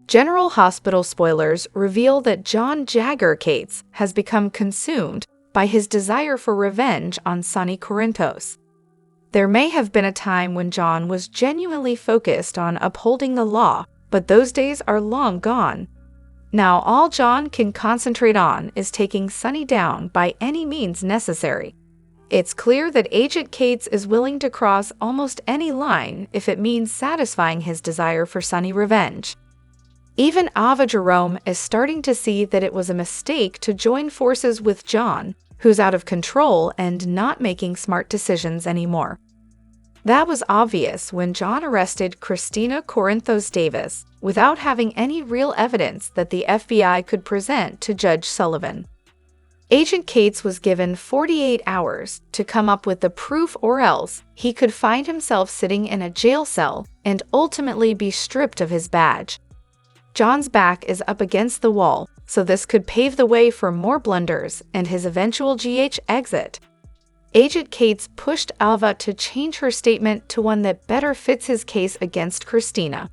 General Hospital spoilers reveal that John Jagger Cates has become consumed by his desire for revenge on Sonny Corinthos. There may have been a time when John was genuinely focused on upholding the law, but those days are long gone. Now all John can concentrate on is taking Sonny down by any means necessary. It's clear that Agent Cates is willing to cross almost any line if it means satisfying his desire for Sonny revenge. Even Ava Jerome is starting to see that it was a mistake to join forces with John, who's out of control and not making smart decisions anymore. That was obvious when John arrested Christina Corinthos Davis without having any real evidence that the FBI could present to Judge Sullivan. Agent Cates was given 48 hours to come up with the proof, or else he could find himself sitting in a jail cell and ultimately be stripped of his badge. John's back is up against the wall, so this could pave the way for more blunders and his eventual GH exit. Agent Cates pushed Ava to change her statement to one that better fits his case against Christina.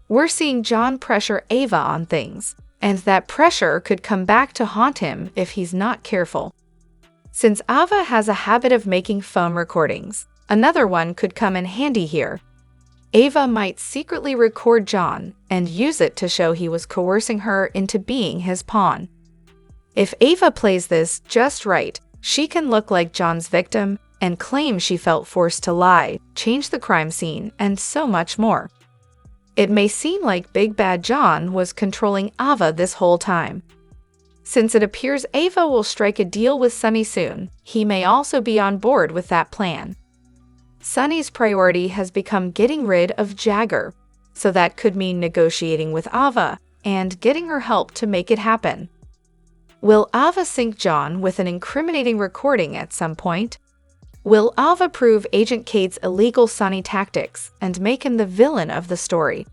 We're seeing John pressure Ava on things, and that pressure could come back to haunt him if he's not careful. Since Ava has a habit of making phone recordings, another one could come in handy here. Ava might secretly record John and use it to show he was coercing her into being his pawn. If Ava plays this just right, she can look like John's victim and claim she felt forced to lie, change the crime scene, and so much more. It may seem like Big Bad John was controlling Ava this whole time. Since it appears Ava will strike a deal with Sonny soon, he may also be on board with that plan. Sonny's priority has become getting rid of Jagger, so that could mean negotiating with Ava and getting her help to make it happen. Will Ava sink John with an incriminating recording at some point? Will Ava prove Agent Cates' illegal Sonny tactics and make him the villain of the story?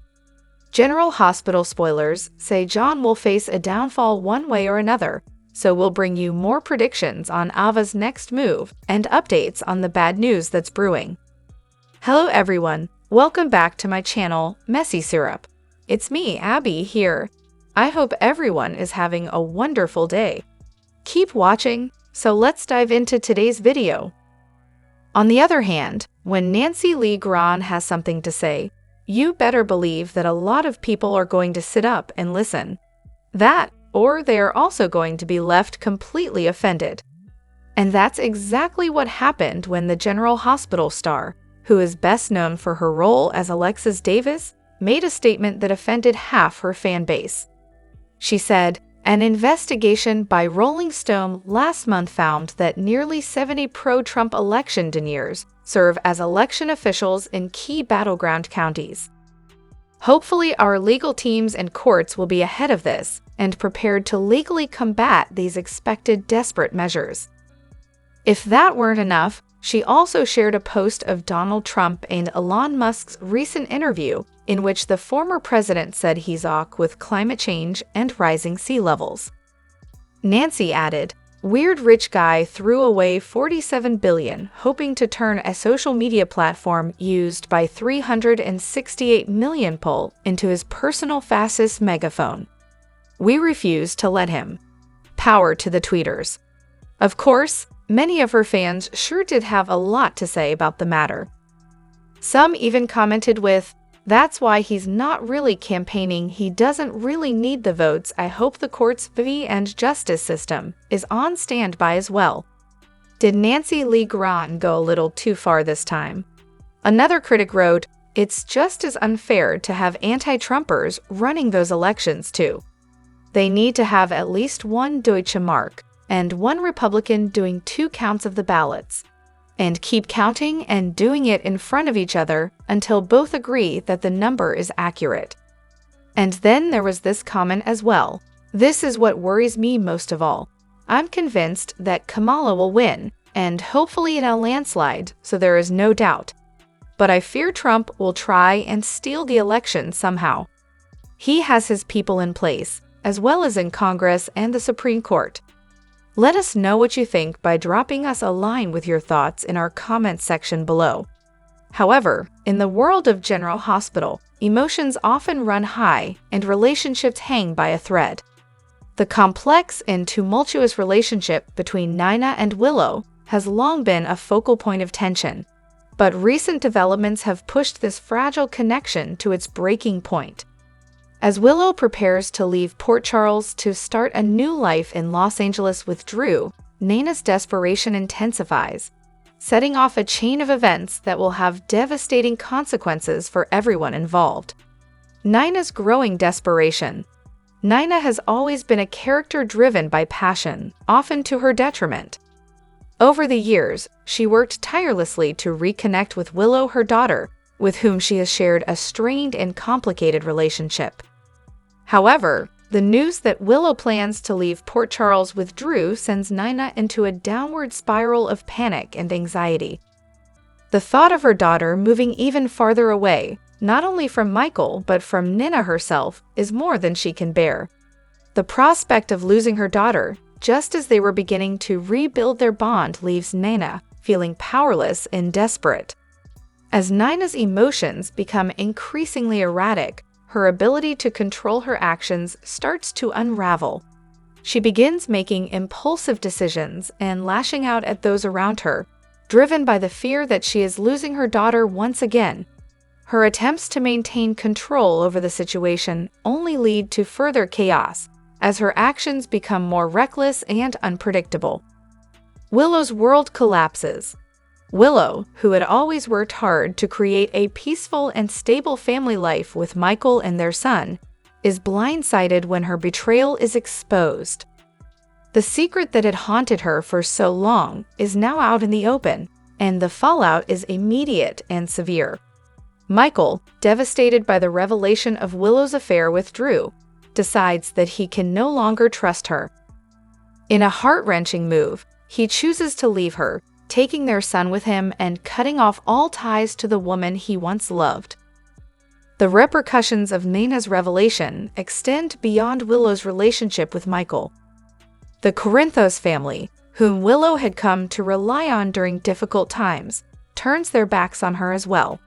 General Hospital spoilers say John will face a downfall one way or another, so we'll bring you more predictions on Ava's next move and updates on the bad news that's brewing. Hello everyone, welcome back to my channel, Messy Syrup. It's me, Abby, here. I hope everyone is having a wonderful day. Keep watching, so let's dive into today's video. On the other hand, when Nancy Lee Grahn has something to say, you better believe that a lot of people are going to sit up and listen. That, or they are also going to be left completely offended. And that's exactly what happened when the General Hospital star, who is best known for her role as Alexis Davis, made a statement that offended half her fan base. She said, "An investigation by Rolling Stone last month found that nearly 70 pro-Trump election deniers serve as election officials in key battleground counties. Hopefully, our legal teams and courts will be ahead of this and prepared to legally combat these expected desperate measures." If that weren't enough, she also shared a post of Donald Trump and Elon Musk's recent interview in which the former president said he's ok with climate change and rising sea levels. Nancy added, "Weird rich guy threw away $47 billion hoping to turn a social media platform used by 368 million people into his personal fascist megaphone. We refuse to let him. Power to the tweeters." Of course, many of her fans sure did have a lot to say about the matter. Some even commented with, "That's why he's not really campaigning. He doesn't really need the votes. I hope the courts and justice system is on standby as well." Did Nancy Lee Grahn go a little too far this time? Another critic wrote, "It's just as unfair to have anti-Trumpers running those elections too. They need to have at least one Deutsche Mark and one Republican doing 2 counts of the ballots, and keep counting and doing it in front of each other until both agree that the number is accurate." And then there was this comment as well. "This is what worries me most of all. I'm convinced that Kamala will win, and hopefully in a landslide, so there is no doubt. But I fear Trump will try and steal the election somehow. He has his people in place, as well as in Congress and the Supreme Court." Let us know what you think by dropping us a line with your thoughts in our comment section below. However, in the world of General Hospital, emotions often run high and relationships hang by a thread. The complex and tumultuous relationship between Nina and Willow has long been a focal point of tension, but recent developments have pushed this fragile connection to its breaking point. As Willow prepares to leave Port Charles to start a new life in Los Angeles with Drew, Nina's desperation intensifies, setting off a chain of events that will have devastating consequences for everyone involved. Nina's growing desperation. Nina has always been a character driven by passion, often to her detriment. Over the years, she worked tirelessly to reconnect with Willow, her daughter, with whom she has shared a strained and complicated relationship. However, the news that Willow plans to leave Port Charles with Drew sends Nina into a downward spiral of panic and anxiety. The thought of her daughter moving even farther away, not only from Michael but from Nina herself, is more than she can bear. The prospect of losing her daughter, just as they were beginning to rebuild their bond, leaves Nina feeling powerless and desperate. As Nina's emotions become increasingly erratic, her ability to control her actions starts to unravel. She begins making impulsive decisions and lashing out at those around her, driven by the fear that she is losing her daughter once again. Her attempts to maintain control over the situation only lead to further chaos, as her actions become more reckless and unpredictable. Willow's world collapses. Willow, who had always worked hard to create a peaceful and stable family life with Michael and their son, is blindsided when her betrayal is exposed. The secret that had haunted her for so long is now out in the open, and the fallout is immediate and severe. Michael, devastated by the revelation of Willow's affair with Drew, decides that he can no longer trust her. In a heart-wrenching move, he chooses to leave her, taking their son with him and cutting off all ties to the woman he once loved. The repercussions of Nina's revelation extend beyond Willow's relationship with Michael. The Corinthos family, whom Willow had come to rely on during difficult times, turns their backs on her as well.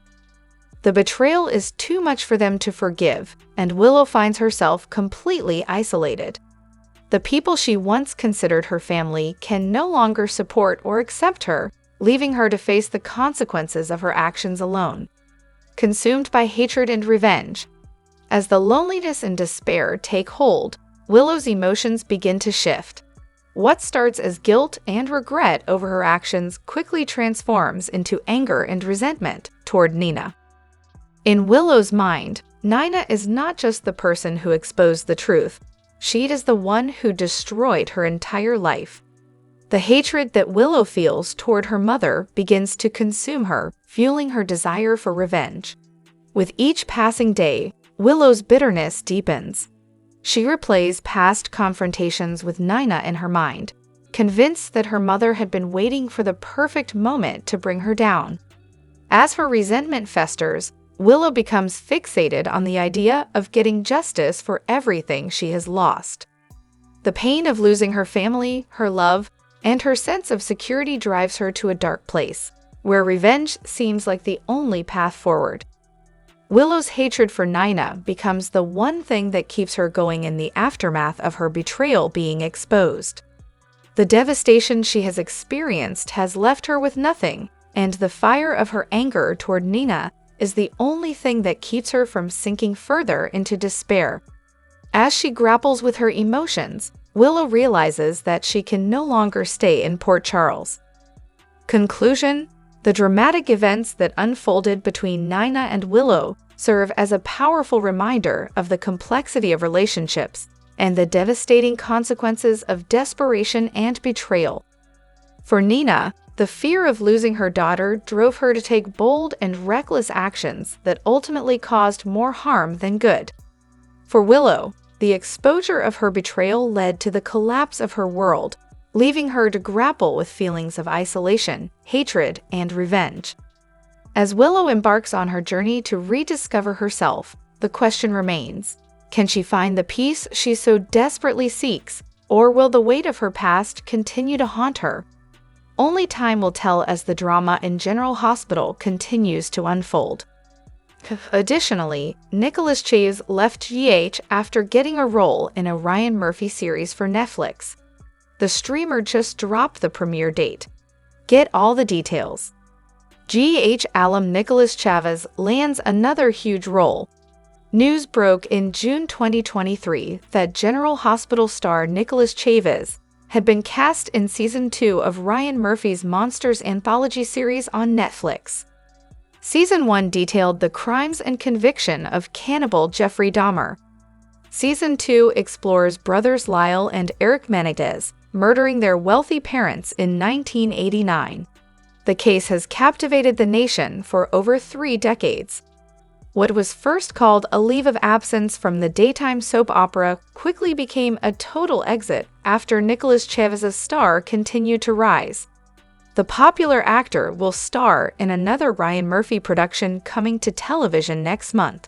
The betrayal is too much for them to forgive, and Willow finds herself completely isolated. The people she once considered her family can no longer support or accept her, leaving her to face the consequences of her actions alone. Consumed by hatred and revenge. As the loneliness and despair take hold, Willow's emotions begin to shift. What starts as guilt and regret over her actions quickly transforms into anger and resentment toward Nina. In Willow's mind, Nina is not just the person who exposed the truth. She is the one who destroyed her entire life. The hatred that Willow feels toward her mother begins to consume her, fueling her desire for revenge. With each passing day, Willow's bitterness deepens. She replays past confrontations with Nina in her mind, convinced that her mother had been waiting for the perfect moment to bring her down. As her resentment festers, Willow becomes fixated on the idea of getting justice for everything she has lost. The pain of losing her family, her love, and her sense of security drives her to a dark place, where revenge seems like the only path forward. Willow's hatred for Nina becomes the one thing that keeps her going in the aftermath of her betrayal being exposed. The devastation she has experienced has left her with nothing, and the fire of her anger toward Nina is the only thing that keeps her from sinking further into despair. As she grapples with her emotions, Willow realizes that she can no longer stay in Port Charles. Conclusion: the dramatic events that unfolded between Nina and Willow serve as a powerful reminder of the complexity of relationships and the devastating consequences of desperation and betrayal. For Nina, the fear of losing her daughter drove her to take bold and reckless actions that ultimately caused more harm than good. For Willow, the exposure of her betrayal led to the collapse of her world, leaving her to grapple with feelings of isolation, hatred, and revenge. As Willow embarks on her journey to rediscover herself, the question remains: can she find the peace she so desperately seeks, or will the weight of her past continue to haunt her? Only time will tell as the drama in General Hospital continues to unfold. Additionally, Nicolas Cage left GH after getting a role in a Ryan Murphy series for Netflix. The streamer just dropped the premiere date. Get all the details. GH alum Nicolas Chavez lands another huge role. News broke in June 2023 that General Hospital star Nicolas Chavez had been cast in Season 2 of Ryan Murphy's Monsters anthology series on Netflix. Season 1 detailed the crimes and conviction of cannibal Jeffrey Dahmer. Season 2 explores brothers Lyle and Eric Menendez murdering their wealthy parents in 1989. The case has captivated the nation for over 3 decades. What was first called a leave of absence from the daytime soap opera quickly became a total exit after Nicolas Chavez's star continued to rise. The popular actor will star in another Ryan Murphy production coming to television next month.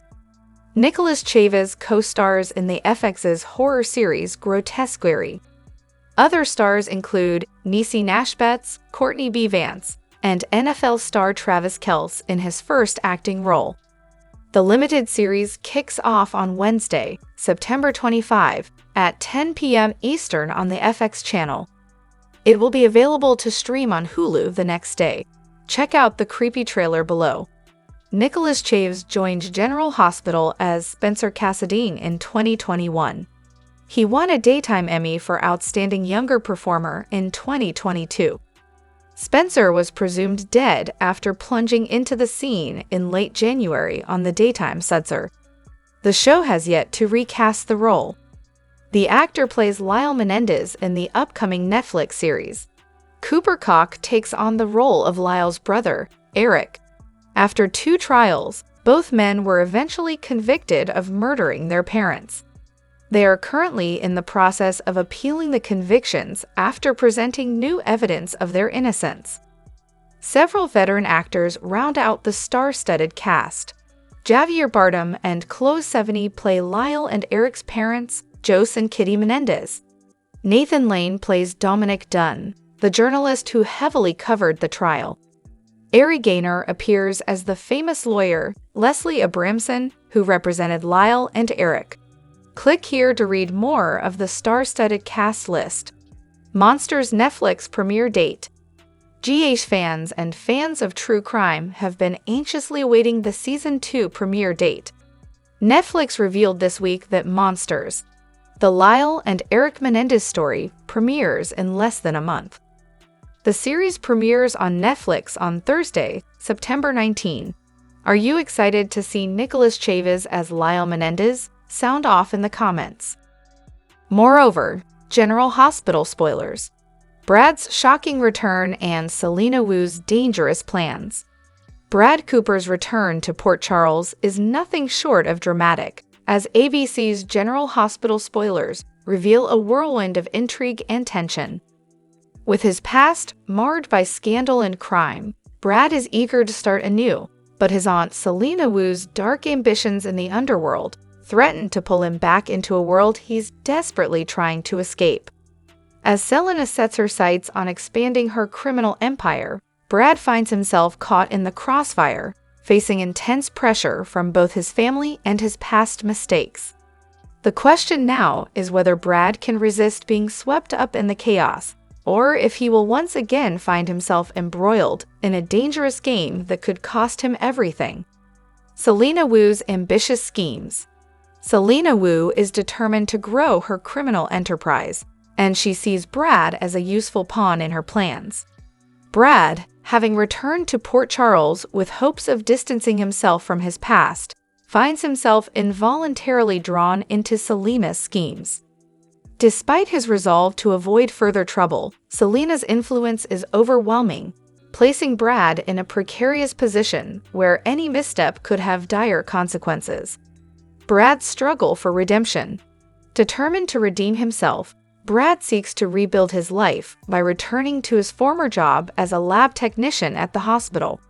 Nicolas Chavez co-stars in the FX's horror series Grotesquerie. Other stars include Niecy Nash-Betts, Courtney B. Vance, and NFL star Travis Kelce in his first acting role. The limited series kicks off on Wednesday, September 25, at 10 p.m. Eastern on the FX channel. It will be available to stream on Hulu the next day. Check out the creepy trailer below. Nicolas Cage joined General Hospital as Spencer Cassadine in 2021. He won a Daytime Emmy for Outstanding Younger Performer in 2022. Spencer was presumed dead after plunging into the scene in late January on the Daytime Sudser. The show has yet to recast the role. The actor plays Lyle Menendez in the upcoming Netflix series. Cooper Koch takes on the role of Lyle's brother, Eric. After 2 trials, both men were eventually convicted of murdering their parents. They are currently in the process of appealing the convictions after presenting new evidence of their innocence. Several veteran actors round out the star-studded cast. Javier Bardem and Chloe Sevigny play Lyle and Eric's parents, Jose and Kitty Menendez. Nathan Lane plays Dominic Dunn, the journalist who heavily covered the trial. Ari Gaynor appears as the famous lawyer, Leslie Abramson, who represented Lyle and Eric. Click here to read more of the star-studded cast list. Monsters Netflix premiere date. GH fans and fans of true crime have been anxiously awaiting the Season 2 premiere date. Netflix revealed this week that Monsters, the Lyle and Eric Menendez story, premieres in less than a month. The series premieres on Netflix on Thursday, September 19. Are you excited to see Nicolas Chavez as Lyle Menendez? Sound off in the comments. Moreover, General Hospital spoilers. Brad's shocking return and Selena Wu's dangerous plans. Brad Cooper's return to Port Charles is nothing short of dramatic, as ABC's General Hospital spoilers reveal a whirlwind of intrigue and tension. With his past marred by scandal and crime, Brad is eager to start anew, but his aunt Selena Wu's dark ambitions in the underworld threaten to pull him back into a world he's desperately trying to escape. As Selena sets her sights on expanding her criminal empire, Brad finds himself caught in the crossfire, facing intense pressure from both his family and his past mistakes. The question now is whether Brad can resist being swept up in the chaos, or if he will once again find himself embroiled in a dangerous game that could cost him everything. Selena Wu's ambitious schemes. Selena Wu is determined to grow her criminal enterprise, and she sees Brad as a useful pawn in her plans. Brad, having returned to Port Charles with hopes of distancing himself from his past, finds himself involuntarily drawn into Selena's schemes. Despite his resolve to avoid further trouble, Selena's influence is overwhelming, placing Brad in a precarious position where any misstep could have dire consequences. Brad's struggle for redemption. Determined to redeem himself, Brad seeks to rebuild his life by returning to his former job as a lab technician at the hospital.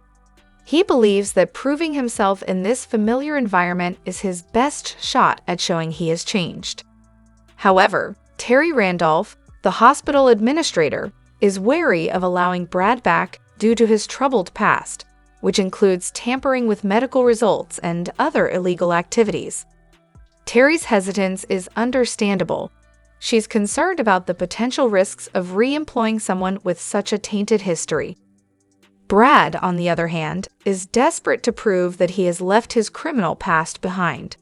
He believes that proving himself in this familiar environment is his best shot at showing he has changed. However, Terry Randolph, the hospital administrator, is wary of allowing Brad back due to his troubled past, which includes tampering with medical results and other illegal activities. Terry's hesitance is understandable. She's concerned about the potential risks of re-employing someone with such a tainted history. Brad, on the other hand, is desperate to prove that he has left his criminal past behind.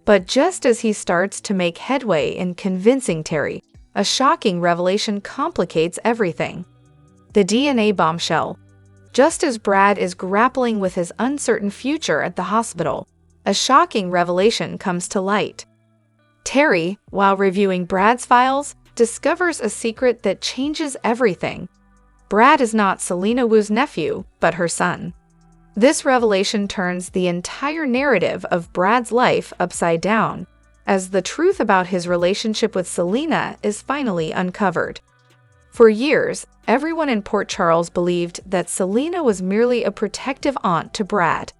But just as he starts to make headway in convincing Terry, a shocking revelation complicates everything. The DNA bombshell. Just as Brad is grappling with his uncertain future at the hospital, a shocking revelation comes to light. Terry, while reviewing Brad's files, discovers a secret that changes everything. Brad is not Selena Wu's nephew, but her son. This revelation turns the entire narrative of Brad's life upside down, as the truth about his relationship with Selena is finally uncovered. For years, everyone in Port Charles believed that Selena was merely a protective aunt to Brad.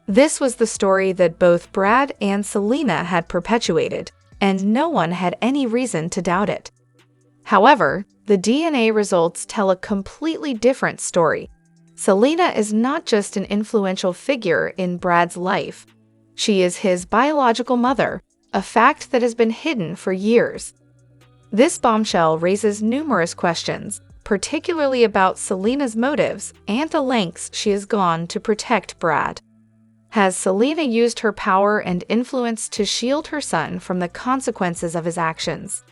This was the story that both Brad and Selena had perpetuated, and no one had any reason to doubt it. However, the DNA results tell a completely different story. Selena is not just an influential figure in Brad's life. She is his biological mother, a fact that has been hidden for years. This bombshell raises numerous questions, particularly about Selena's motives and the lengths she has gone to protect Brad. Has Selena used her power and influence to shield her son from the consequences of his actions?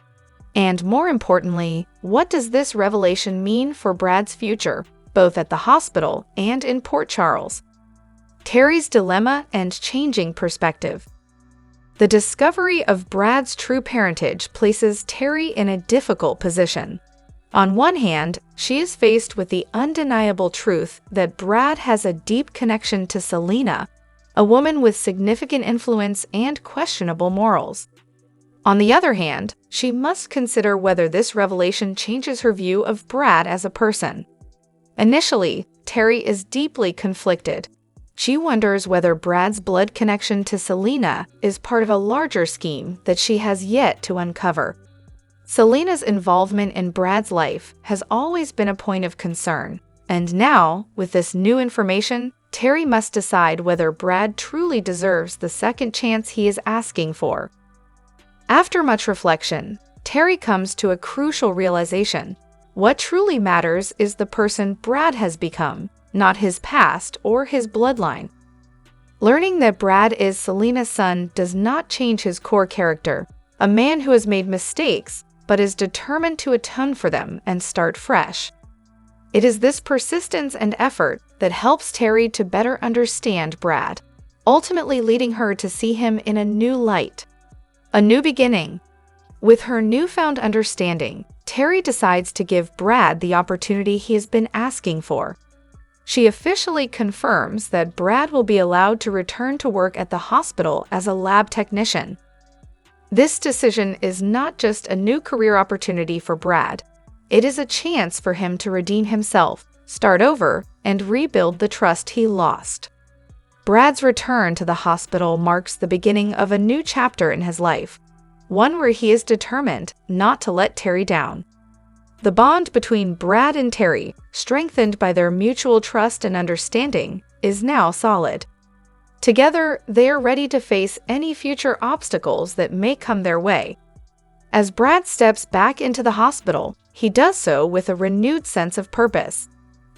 And more importantly, what does this revelation mean for Brad's future, both at the hospital and in Port Charles? Terry's dilemma and changing perspective. The discovery of Brad's true parentage places Terry in a difficult position. On one hand, she is faced with the undeniable truth that Brad has a deep connection to Selena, a woman with significant influence and questionable morals. On the other hand, she must consider whether this revelation changes her view of Brad as a person. Initially, Terry is deeply conflicted. She wonders whether Brad's blood connection to Selena is part of a larger scheme that she has yet to uncover. Selena's involvement in Brad's life has always been a point of concern, and now, with this new information, Terry must decide whether Brad truly deserves the second chance he is asking for. After much reflection, Terry comes to a crucial realization. What truly matters is the person Brad has become, not his past or his bloodline. Learning that Brad is Selena's son does not change his core character, a man who has made mistakes but is determined to atone for them and start fresh. It is this persistence and effort that helps Terry to better understand Brad, ultimately leading her to see him in a new light. A new beginning. With her newfound understanding, Terry decides to give Brad the opportunity he has been asking for. She officially confirms that Brad will be allowed to return to work at the hospital as a lab technician. This decision is not just a new career opportunity for Brad. It is a chance for him to redeem himself, start over, and rebuild the trust he lost. Brad's return to the hospital marks the beginning of a new chapter in his life, one where he is determined not to let Terry down. The bond between Brad and Terry, strengthened by their mutual trust and understanding, is now solid. Together, they are ready to face any future obstacles that may come their way. As Brad steps back into the hospital, he does so with a renewed sense of purpose.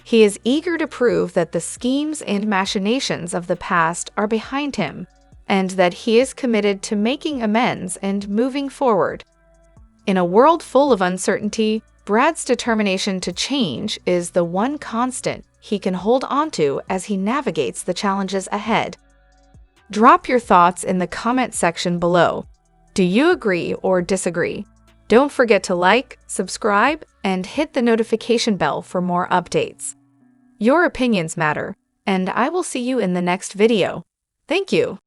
He is eager to prove that the schemes and machinations of the past are behind him, and that he is committed to making amends and moving forward. In a world full of uncertainty, Brad's determination to change is the one constant he can hold onto as he navigates the challenges ahead. Drop your thoughts in the comment section below. Do you agree or disagree? Don't forget to like, subscribe, and hit the notification bell for more updates. Your opinions matter, and I will see you in the next video. Thank you.